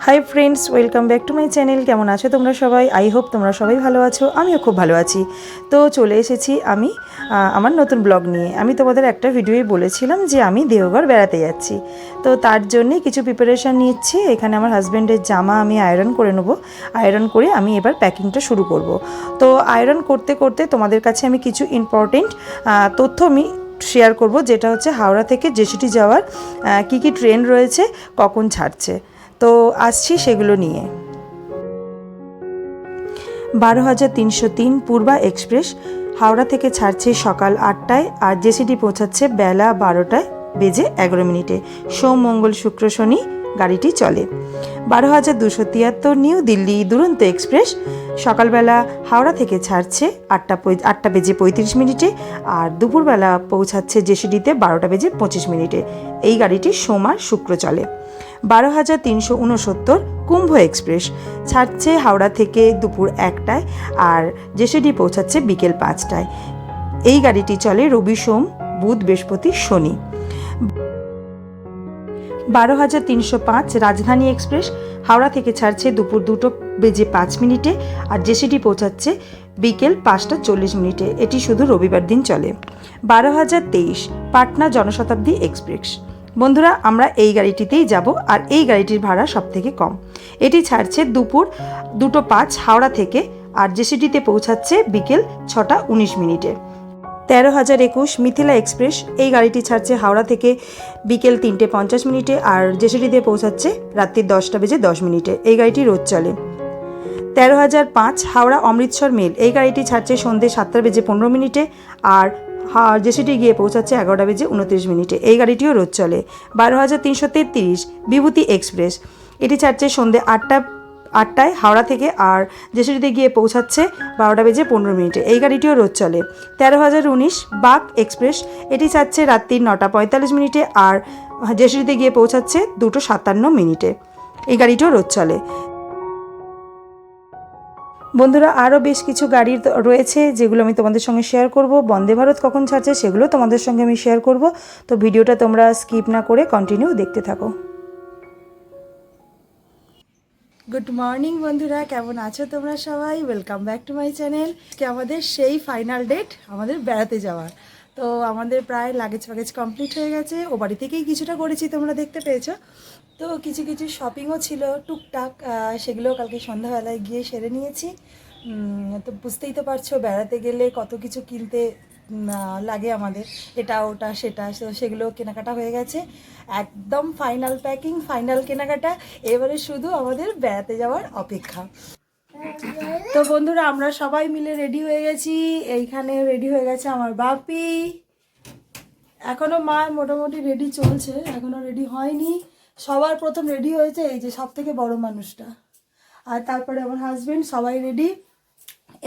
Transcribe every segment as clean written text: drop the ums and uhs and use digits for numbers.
Hi friends, welcome back to my channel. কেমন আছো তোমরা সবাই? আই হোপ তোমরা সবাই ভালো আছো। আমিও খুব ভালো আছি। তো চলে এসেছি আমি আমার নতুন ব্লগ নিয়ে। আমি তোমাদের একটা ভিডিওই বলেছিলাম যে আমি দেওঘর বেড়াতে যাচ্ছি, তো তার জন্যে কিছু প্রিপারেশান নিচ্ছি। এখানে আমার হাজব্যান্ডের জামা আমি আয়রন করে নেবো। আয়রন করে আমি এবার প্যাকিংটা শুরু করব। তো আয়রন করতে করতে তোমাদের কাছে আমি কিছু ইম্পর্টেন্ট তথ্য আমি শেয়ার করব, যেটা হচ্ছে হাওড়া থেকে জেসিটি যাওয়ার কী কী ট্রেন রয়েছে, কখন ছাড়ছে। তো আসছি সেগুলো নিয়ে। 12,303 পূর্বা এক্সপ্রেস হাওড়া থেকে ছাড়ছে সকাল 8টায়, আর জেসিটি পৌঁছাচ্ছে বেলা 12টায় বেজে 11 মিনিটে। সোম, মঙ্গল, শুক্র, শনি গাড়িটি চলে। 12,273 নিউ দিল্লি দুরন্ত এক্সপ্রেস সকালবেলা হাওড়া থেকে ছাড়ছে 8টা বেজে 35 মিনিটে, আর দুপুরবেলা পৌঁছাচ্ছে জেসিটিতে 12টা বেজে 25 মিনিটে। এই গাড়িটি সোম আর শুক্র চলে। 12,369 কুম্ভ এক্সপ্রেস ছাড়ছে হাওড়া থেকে দুপুর 1টায়, আর জেসিডি পৌঁছাচ্ছে বিকেল 5টায়। এই গাড়িটি চলে রবি, সোম, বুধ, বৃহস্পতি, শনি। 12,305 রাজধানী এক্সপ্রেস হাওড়া থেকে ছাড়ছে দুপুর 2টা বেজে 5 মিনিটে, আর জেসিডি পৌঁছাচ্ছে বিকেল 5টা 40 মিনিটে। এটি শুধু রবিবার দিন চলে। 12,023 পাটনা জনশতাব্দী এক্সপ্রেস। বন্ধুরা, আমরা এই গাড়িটিতেই যাব, আর এই গাড়িটির ভাড়া সব থেকে কম। এটি ছাড়ছে দুপুর 2:05 হাওড়া থেকে, আর জেসিডিতে পৌঁছাচ্ছে বিকেল 6টা 19 মিনিটে। 13,021 মিথিলা এক্সপ্রেস এই গাড়িটি ছাড়ছে হাওড়া থেকে বিকেল 3টে 50 মিনিটে, আর জেসিডিতে পৌঁছাচ্ছে রাত্রি 10টা বেজে 10 মিনিটে। এই গাড়িটি রোজ চলে। 13,005 হাওড়া অমৃতসর মেল এই গাড়িটি ছাড়ছে সন্ধ্যে 7টা বেজে 15 মিনিটে, আর জেসিটি গিয়ে পৌঁছাচ্ছে 11টা বেজে 29 মিনিটে। এই গাড়িটিও রোজ চলে। 12,333 বিভূতি এক্সপ্রেস এটি ছাড়ছে সন্ধ্যে 8টায় হাওড়া থেকে, আর জেসিটিতে গিয়ে পৌঁছাচ্ছে 12টা বেজে 15 মিনিটে। এই গাড়িটিও রোজ চলে। 13,019 বাক এক্সপ্রেস এটি ছাড়ছে রাত্রি 9টা 45 মিনিটে, আর জেসিটিতে গিয়ে পৌঁছাচ্ছে 2টো 57 মিনিটে। এই গাড়িটিও রোজ চলে। বন্ধুরা, আরও বেশ কিছু গাড়ি রয়েছে যেগুলো আমি তোমাদের সঙ্গে শেয়ার করব। বন্দে ভারত কখন ছাড়ছে সেগুলো তোমাদের সঙ্গে আমি শেয়ার করব। তো ভিডিওটা তোমরা স্কিপ না করে কন্টিনিউ দেখতে থাকো। গুড মর্নিং বন্ধুরা, কেমন আছো তোমরা সবাই? Welcome back to my channel. আমাদের সেই ফাইনাল ডেট আমাদের বেড়াতে যাওয়ার। তো আমাদের প্রায় লাগেজ ফ্যাগেজ কমপ্লিট হয়ে গেছে। ও বাড়ি থেকেই কিছুটা করেছি, তোমরা দেখতে পেয়েছো। তো কিছু কিছু শপিংও ছিল টুকটাক, সেগুলো কালকে সন্ধ্যাবেলায় গিয়ে সেরে নিয়েছি। তো বুঝতেই তো পারছো, বেড়াতে গেলে কত কিছু কিনতে লাগে আমাদের, এটা ওটা সেটা। তো সেগুলো কেনাকাটা হয়ে গেছে, একদম ফাইনাল প্যাকিং, ফাইনাল কেনাকাটা। এবারে শুধু আমাদের বেড়াতে যাওয়ার অপেক্ষা। তো বন্ধুরা, আমরা সবাই মিলে রেডি হয়ে গেছি। এইখানে রেডি হয়ে গেছে আমার বাপি। এখনও মা মোটামুটি রেডি চলছে, এখনও রেডি হয়নি। সবার প্রথম রেডি হয়েছে এই যে সব থেকে বড় মানুষটা, আর তারপরে আমার হাজবেন্ড, সবাই রেডি।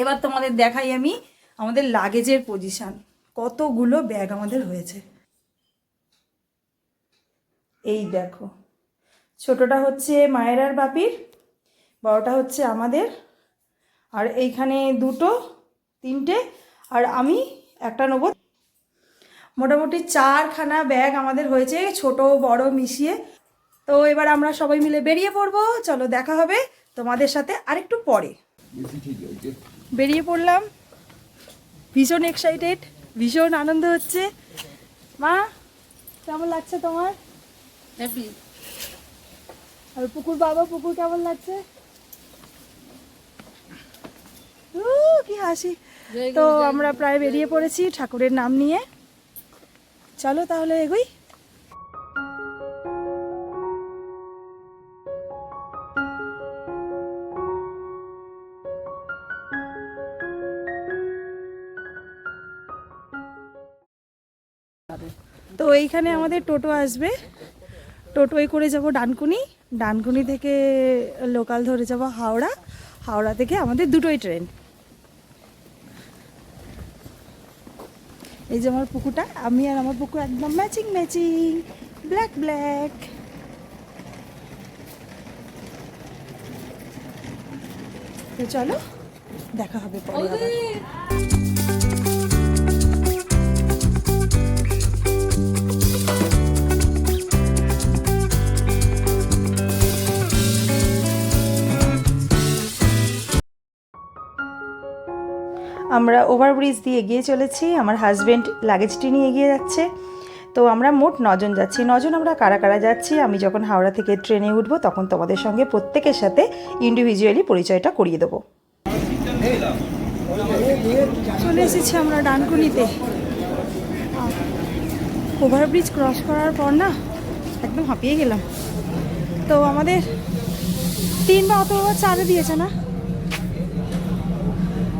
এবার তোমাদের দেখাই আমি আমাদের লাগেজের পজিশান। কতগুলো ব্যাগ আমাদের হয়েছে, এই দেখো। ছোটটা হচ্ছে মায়ের আর বাপির, বড়টা হচ্ছে আমাদের, আর এইখানে 2টো 3টে, আর আমি একটা নেবো। মোটামুটি 4খানা ব্যাগ আমাদের হয়েছে, ছোট বড় মিশিয়ে। তো এবার আমরা সবাই মিলে বেরিয়ে পড়বো। চলো, দেখা হবে তোমাদের সাথে আরেকটু পরে। বেরিয়ে পড়লাম, ভীষণ এক্সাইটেড, ভীষণ আনন্দ হচ্ছে। মা, কেমন লাগছে তোমার? হ্যাপি। আর পুকুর বাবা, পুকুর কেমন লাগছে? কি হাসি। তো আমরা প্রায় বেরিয়ে পড়েছি ঠাকুরের নাম নিয়ে। চলো তাহলে এগোই। তো এইখানে আমাদের টোটো আসবে, টোটোয় করে যাব ডানকুনি, ডানকুনি থেকে লোকাল ধরে যাব হাওড়া, হাওড়া থেকে আমাদের 2টোই ট্রেন। এই যে আমার পুকুরটা, আমি আর আমার পুকুর একদম ম্যাচিং ম্যাচিং, ব্ল্যাক ব্ল্যাক। তো চলো, দেখা হবে পরে আবার। আমরা ওভারব্রিজ দিয়ে এগিয়ে চলেছি। আমার হাজব্যান্ড লাগেজটি নিয়ে এগিয়ে যাচ্ছে। তো আমরা মোট 9 জন যাচ্ছি। 9 জন আমরা কারা কারা যাচ্ছি, আমি যখন হাওড়া থেকে ট্রেনে উঠবো তখন তোমাদের সঙ্গে প্রত্যেকের সাথে ইন্ডিভিজুয়ালি পরিচয়টা করিয়ে দেবো। চলে এসেছি আমরা ডানকুনিতে। ওভারব্রিজ ক্রস করার পর না একদম হাঁপিয়ে গেলাম। তো আমাদের 3 বা অথবা 4 দিয়েছে না,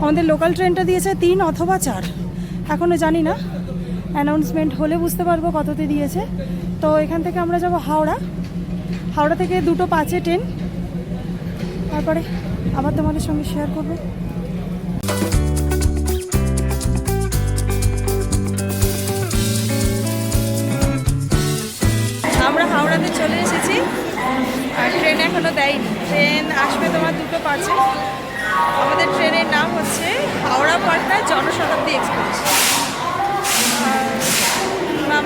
আমাদের লোকাল ট্রেনটা দিয়েছে 3 অথবা 4, এখনও জানি না, অ্যানাউন্সমেন্ট হলে বুঝতে পারবো কততে দিয়েছে। তো এখান থেকে আমরা যাব হাওড়া। হাওড়া থেকে 2:05 ট্রেন, তারপরে আবার তোমাদের সঙ্গে শেয়ার করবো। আমরা হাওড়াতে চলে এসেছি আর ট্রেন এখনও দেয়নি। ট্রেন আসবে তোমার 2:05। আমাদের ট্রেনের নাম হচ্ছে হাওড়া পাটনা জনশতাব্দী এক্সপ্রেস।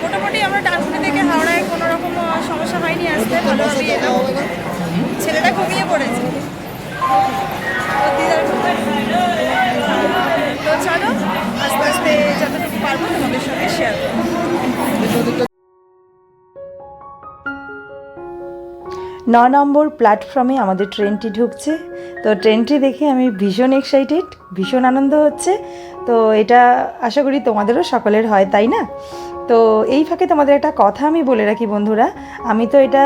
মোটামুটি আমরা ডানকুনি থেকে হাওড়ায় কোনো রকম সমস্যা হয়নি, আসতে ভালোভাবেই এলাম। ছেলেটা ঘুমিয়ে পড়েছে। তো চলো আস্তে আস্তে যতটুকু পারবো তোমাদের সঙ্গে শেয়ার করবো। 9 নম্বর প্ল্যাটফর্মে আমাদের ট্রেনটি ঢুকছে। তো ট্রেনটি দেখে আমি ভীষণ এক্সাইটেড, ভীষণ আনন্দ হচ্ছে। তো এটা আশা করি তোমাদেরও সকলের হয়, তাই না? তো এই ফাঁকে তোমাদের একটা কথা আমি বলে রাখি বন্ধুরা, আমি তো এটা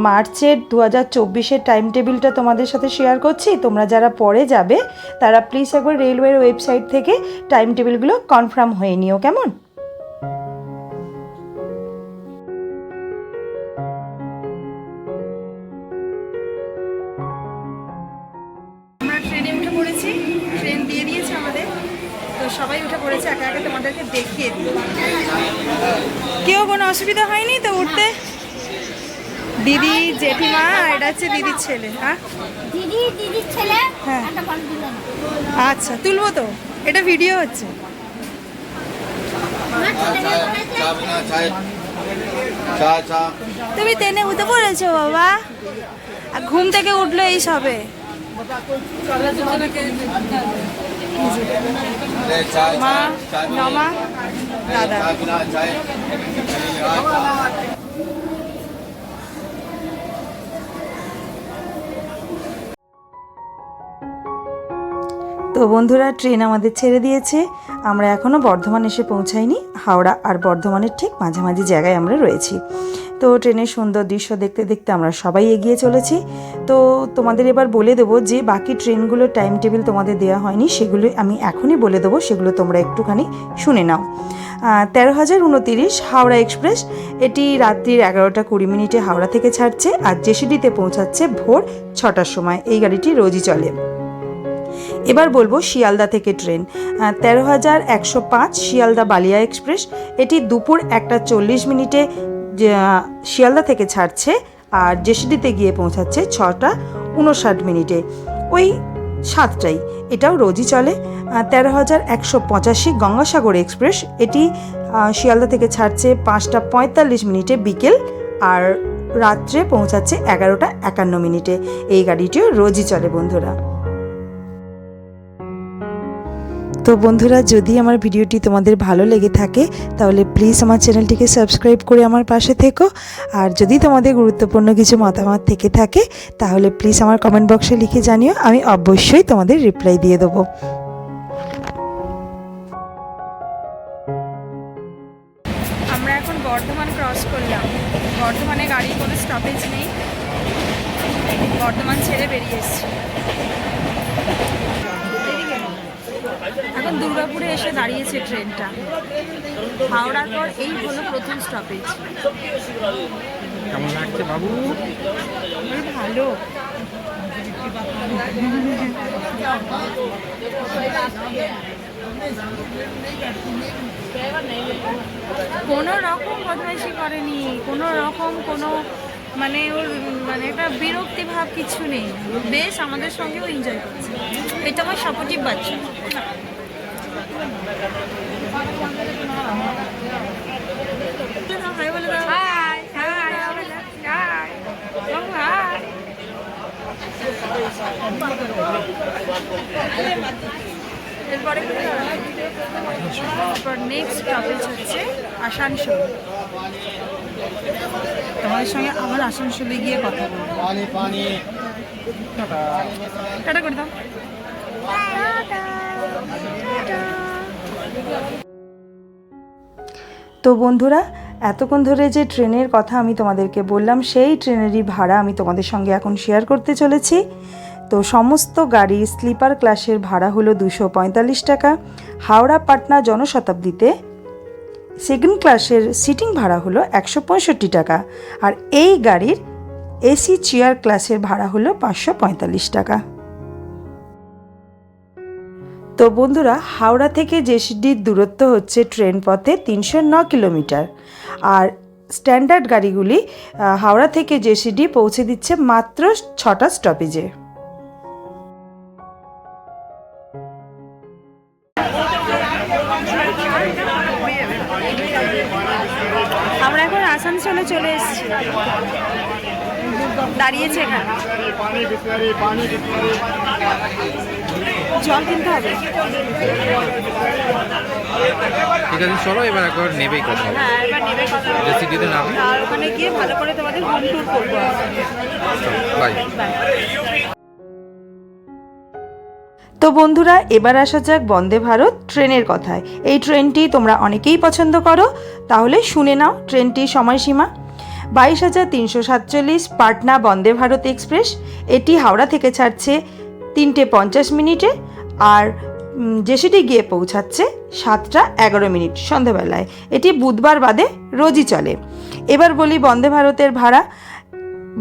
মার্চের 2024-এর টাইম টেবিলটা তোমাদের সাথে শেয়ার করছি। তোমরা যারা পরে যাবে তারা প্লিজ একবার রেলওয়ের ওয়েবসাইট থেকে টাইম টেবিলগুলো কনফার্ম হয়ে নিও, কেমন? ট্রেন দিয়ে দিয়েছে আমাদের, তো সবাই উঠে পড়েছে। একা একা তোমাদেরকে দেখিয়ে দিই। কেউ কোনো অসুবিধা হয়নি তো উঠতে? দিদি, জেঠিমা, এটা হচ্ছে দিদির ছেলে। হ্যাঁ দিদির ছেলে। হ্যাঁ আচ্ছা, তুলবো তো, এটা ভিডিও হচ্ছে। তুমি ট্রেনে উঠে পড়েছো বাবা? ঘুম থেকে উঠলো এই সবে। মা, মামা, দাদা। তো বন্ধুরা, ট্রেন আমাদের ছেড়ে দিয়েছে। আমরা এখনও বর্ধমান এসে পৌঁছাইনি। হাওড়া আর বর্ধমানের ঠিক মাঝামাঝি জায়গায় আমরা রয়েছি। তো ট্রেনের সুন্দর দৃশ্য দেখতে দেখতে আমরা সবাই এগিয়ে চলেছি। তো তোমাদের এবার বলে দেবো যে বাকি ট্রেনগুলোর টাইম টেবিল তোমাদের দেওয়া হয়নি, সেগুলো আমি এখনই বলে দেবো, সেগুলো তোমরা একটুখানি শুনে নাও। 13,029 হাওড়া এক্সপ্রেস, এটি রাত্রির 11:20 হাওড়া থেকে ছাড়ছে আর জেসিডিতে পৌঁছাচ্ছে ভোর 6টার সময়। এই গাড়িটি রোজই চলে। এবার বলবো শিয়ালদা থেকে ট্রেন 13,105 শিয়ালদা বালিয়া এক্সপ্রেস, এটি দুপুর 1:40 শিয়ালদা থেকে ছাড়ছে আর জেসিডিতে গিয়ে পৌঁছাচ্ছে 6:59, ওই 7টাই। এটাও রোজই চলে। 13,185 গঙ্গাসাগর এক্সপ্রেস, এটি শিয়ালদা থেকে ছাড়ছে 5:45 বিকেল আর রাত্রে পৌঁছাচ্ছে 11:51। এই গাড়িটিও রোজই চলে বন্ধুরা। তো বন্ধুরা, যদি আমার ভিডিওটি তোমাদের ভালো লেগে থাকে তাহলে প্লিজ আমার চ্যানেলটিকে সাবস্ক্রাইব করে আমার পাশে থেকো। আর যদি তোমাদের গুরুত্বপূর্ণ কিছু মতামত থেকে থাকে তাহলে প্লিজ আমার কমেন্ট বক্সে লিখে জানিও, আমি অবশ্যই তোমাদের রিপ্লাই দিয়ে দেবো। আমরা এখন বর্ধমান ক্রস করলাম। বর্ধমানে গাড়ির কোনো স্টপেজ নেই, বর্ধমান ছেড়ে বেরিয়ে এসেছি। এখন দুর্গাপুরে এসে দাঁড়িয়েছে ট্রেনটা। হাওড়ার পর এই হলো প্রথম স্টপেজ। কেমন লাগছে বাবু? ভালো। কোনো রকম বদমাইশি করেনি, কোনো রকম কোনো মানে ওর মানে একটা বিরক্তি ভাব কিছু নেই। বেশ আমাদের সঙ্গেও এনজয় করছে। এটা আমার সাপোর্টিভ বাচ্চা। এরপরে তারপর নেক্সট টপিক হচ্ছে আসানসোল। তোমাদের সঙ্গে আবার আসানসোলে গিয়ে কথা বলবো। টাটা করে দাও। তো বন্ধুরা, এতক্ষণ ধরে যে ট্রেনের কথা আমি তোমাদেরকে বললাম, সেই ট্রেনেরই ভাড়া আমি তোমাদের সঙ্গে এখন শেয়ার করতে চলেছি। তো সমস্ত গাড়ি স্লিপার ক্লাসের ভাড়া হলো 245 টাকা। হাওড়া পাটনা জনশতাব্দীতে সেকেন্ড ক্লাসের সিটিং ভাড়া হলো 165 টাকা। আর এই গাড়ির এসি চেয়ার ক্লাসের ভাড়া হলো 545 টাকা। তো বন্ধুরা, হাওড়া থেকে জেসিডির দূরত্ব হচ্ছে ট্রেন পথে 309 কিলোমিটার। আর স্ট্যান্ডার্ড গাড়িগুলি হাওড়া থেকে জেসিডি পৌঁছে দিচ্ছে মাত্র 6টা স্টপেজে। আমরা এখন আসানসোলে চলে এসেছি, দাঁড়িয়েছে এখানে। জল কিনতে হবে। ঠিক আছে, চলো এবার একবার নেবেই কথা। হ্যাঁ, এবার নেবে কথা হবে। জেসিডিতে নামে আর ওখানে গিয়ে ভালো করে তোমাদের হোম ট্যুর করবো। বাই। তো বন্ধুরা, এবার আসা যাক বন্দে ভারত ট্রেনের কথায়। এই ট্রেনটি তোমরা অনেকেই পছন্দ করো, তাহলে শুনে নাও ট্রেনটির সময়সীমা। 22,347 পাটনা বন্দে ভারত এক্সপ্রেস। এটি হাওড়া থেকে ছাড়ছে 3:50 মিনিটে আর জেসিডি গিয়ে পৌঁছাচ্ছে 7:11 সন্ধ্যাবেলায়। এটি বুধবার বাদে রোজই চলে। এবার বলি বন্দে ভারতের ভাড়া।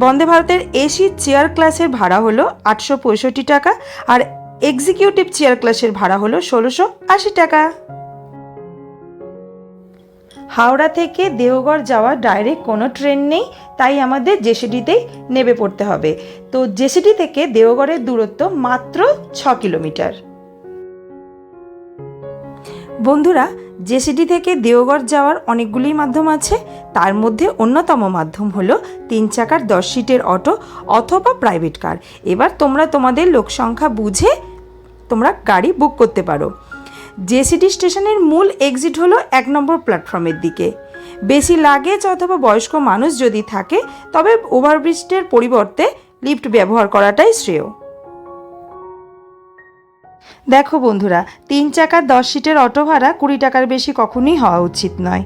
বন্দে ভারতের এসি চেয়ার ক্লাসের ভাড়া হলো 865 টাকা আর এক্সিকিউটিভ চেয়ার ক্লাসের ভাড়া হলো 1680 টাকা। হাওড়া থেকে দেওঘর যাওয়া ডাইরেক্ট কোনো ট্রেন নেই, তাই আমাদের জেসিডিতেই নেমে পড়তে হবে। তো জেসিডি থেকে দেওঘরের দূরত্ব মাত্র 6 কিলোমিটার। বন্ধুরা, জেসিডি থেকে দেওঘর যাওয়ার অনেকগুলি মাধ্যম আছে, তার মধ্যে অন্যতম মাধ্যম হলো 3 চাকার 10 সিটের অটো অথবা প্রাইভেট কার। এবার তোমরা তোমাদের লোকসংখ্যা বুঝে তোমরা গাড়ি বুক করতে পারো। জেসিডি স্টেশনের মূল এক্সিট হলো 1 নম্বর প্ল্যাটফর্মের দিকে। বেশি লাগেজ অথবা বয়স্ক মানুষ যদি থাকে তবে ওভারব্রিজের পরিবর্তে লিফট ব্যবহার করাটাই শ্রেয়। দেখো বন্ধুরা, 3 চাকার 10 সিটের অটো ভাড়া 20 টাকার বেশি কখনোই হওয়া উচিত নয়।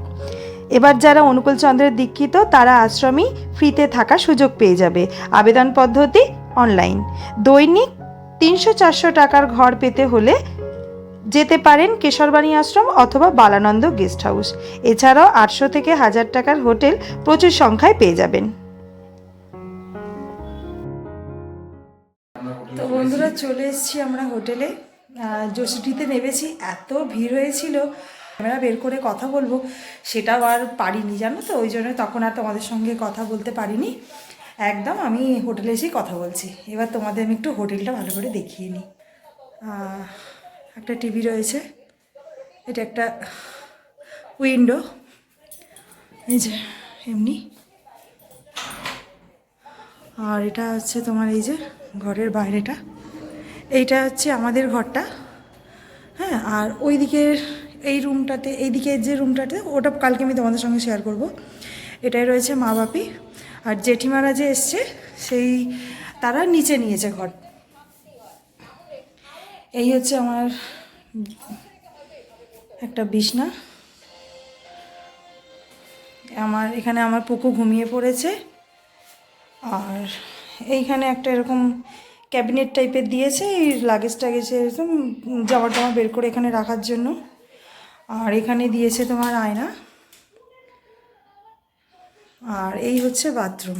এবার যারা অনুকূল চন্দ্রের দীক্ষিত তারা আশ্রমী ফ্রিতে থাকার সুযোগ পেয়ে যাবে। আবেদন পদ্ধতি অনলাইন। দৈনিক 300-400 টাকার ঘর পেতে হলে যেতে পারেন কেশরবাণী আশ্রম অথবা বালানন্দ গেস্ট হাউস। এছাড়াও 800 থেকে 1000 টাকার হোটেল প্রচুর সংখ্যায় পেয়ে যাবেন। তো বন্ধুরা, চলে এসেছি আমরা হোটেলে। জেসিডিতে নেমেছি, এত ভিড় হয়েছিল ক্যামেরা বের করে কথা বলবো সেটাও আর পারিনি, জানো তো, ওই জন্য তখন আর তোমাদের সঙ্গে কথা বলতে পারিনি। একদম আমি হোটেলে এসেই কথা বলছি। এবার তোমাদের আমি একটু হোটেলটা ভালো করে দেখিয়ে নিই। একটা টিভি রয়েছে, এটা একটা উইন্ডো, এই যে এমনি। আর এটা হচ্ছে তোমার এই যে ঘরের বাইরেটা, এইটা হচ্ছে আমাদের ঘরটা। হ্যাঁ, আর ওই দিকের এই রুমটাতে, এই দিকের যে রুমটাতে, ওটা কালকে আমি তোমাদের সঙ্গে শেয়ার করব। এটাই রয়েছে মা বাপি, আর জেঠিমারা যে এসছে সেই তারা নিচে নিয়েছে ঘর। এই হচ্ছে আমার একটা বিছনা। এখানে আমার পুকু ঘুমিয়ে পড়েছে। আর এইখানে একটা এরকম ক্যাবিনেট টাইপের দিয়েছে, এই লাগেজ টাগেজ এরকম জামা টামা বের করে এখানে রাখার জন্য। আর এখানে দিয়েছে তোমার আয়না। আর এই হচ্ছে বাথরুম।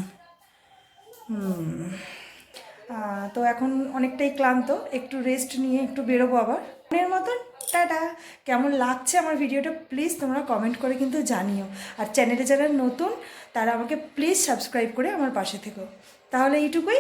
তো এখন অনেকটাই ক্লান্ত, একটু রেস্ট নিয়ে একটু বেরোবো আবার। এর মতন টাটা। কেমন লাগছে আমার ভিডিওটা প্লিজ তোমরা কমেন্ট করে কিন্তু জানিও। আর চ্যানেলে যারা নতুন তারা আমাকে প্লিজ সাবস্ক্রাইব করে আমার পাশে থেকো। তাহলে এইটুকুই।